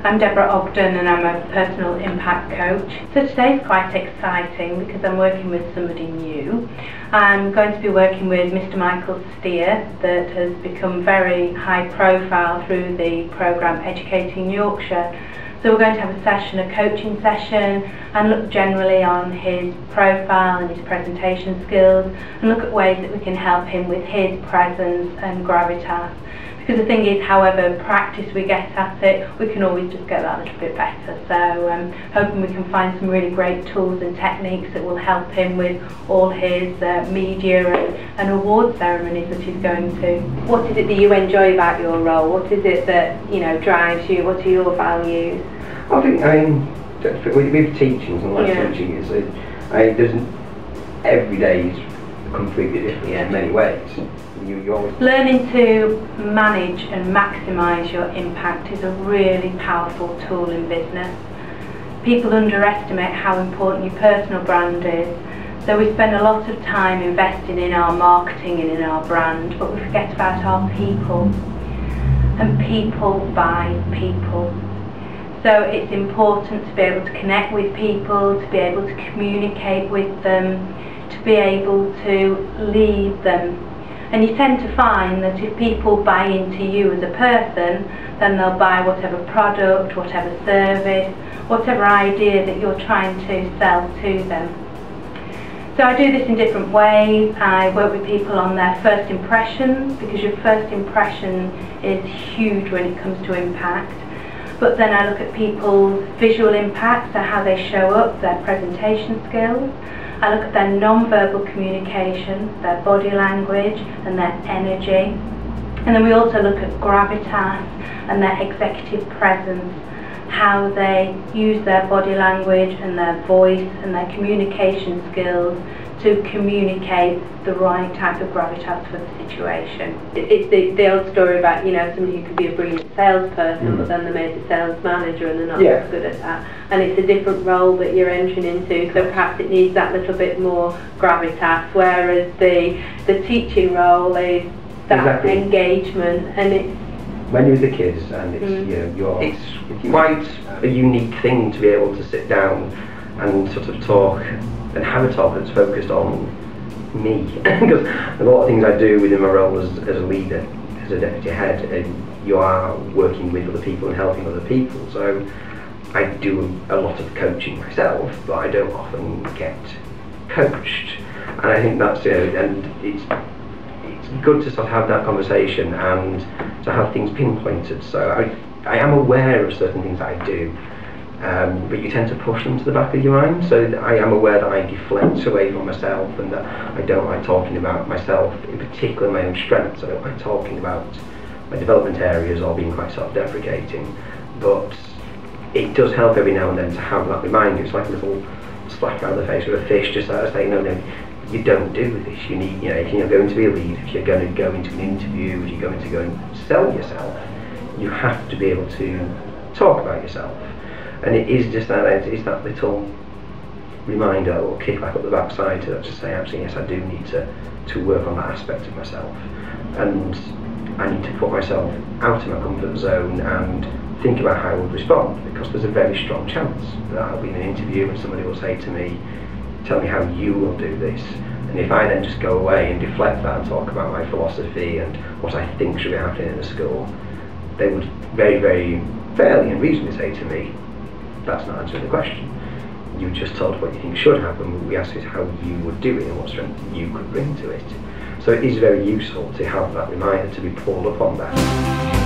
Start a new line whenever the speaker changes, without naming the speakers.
I'm Deborah Ogden and I'm a personal impact coach. So today's quite exciting because I'm working with somebody new. I'm going to be working with Mr. Michael Steer, that has become very high profile through the programme Education Yorkshire. So we're going to have a session, a coaching session, and look generally on his profile and his presentation skills, and look at ways that we can help him with his presence and gravitas. Because the thing is, however practice we get at it, we can always just get that a little bit better. So hoping we can find some really great tools and techniques that will help him with all his media and award ceremonies that he's going to. What is it that you enjoy about your role? What is it that, you know, drives you? What are your values?
I think, with teaching, something like teaching is, every day is completely different in many ways. You always
learning to manage and maximise your impact is a really powerful tool in business. People underestimate how important your personal brand is. So we spend a lot of time investing in our marketing and in our brand, but we forget about our people. And people buy people. So it's important to be able to connect with people, to be able to communicate with them, to be able to lead them. And you tend to find that if people buy into you as a person, then they'll buy whatever product, whatever service, whatever idea that you're trying to sell to them. So I do this in different ways. I work with people on their first impressions, because your first impression is huge when it comes to impact. But then I look at people's visual impact, so how they show up, their presentation skills. I look at their non-verbal communication, their body language and their energy. And then we also look at gravitas and their executive presence, how they use their body language and their voice and their communication skills to communicate the right type of gravitas for the situation. It's the old story about, you know, somebody who could be a brilliant salesperson, but then they made the sales manager and they're not as good at that. And it's a different role that you're entering into, so perhaps it needs that little bit more gravitas, whereas the teaching role is that engagement, and it's
when you're with the kids, and it's it's quite a unique thing to be able to sit down and sort of talk and have a talk that's focused on me. Because a lot of things I do within my role as a leader, as a deputy head, you are working with other people and helping other people. So I do a lot of coaching myself, but I don't often get coached. And I think that's and it's good to sort of have that conversation and to have things pinpointed. So I am aware of certain things that I do, but you tend to push them to the back of your mind. So I am aware that I deflect away from myself, and that I don't like talking about myself, in particular my own strengths. I don't like talking about my development areas or being quite self-deprecating. But it does help every now and then to have that reminder. It's like a little slap around the face with a fish, just to say, no, you don't do this. You need, if you're going to be a lead, if you're going to go into an interview, if you're going to go and sell yourself, you have to be able to talk about yourself. And it is just that, it's that little reminder or kick back up the backside to just say, actually, yes, I do need to work on that aspect of myself. And I need to put myself out of my comfort zone and think about how I would respond, because there's a very strong chance that I'll be in an interview and somebody will say to me, tell me how you will do this. And if I then just go away and deflect that and talk about my philosophy and what I think should be happening in the school, they would very, very fairly and reasonably say to me, that's not answering the question. You just told us what you think should happen. We asked you how you would do it and what strength you could bring to it. So it is very useful to have that reminder, to be pulled up on that.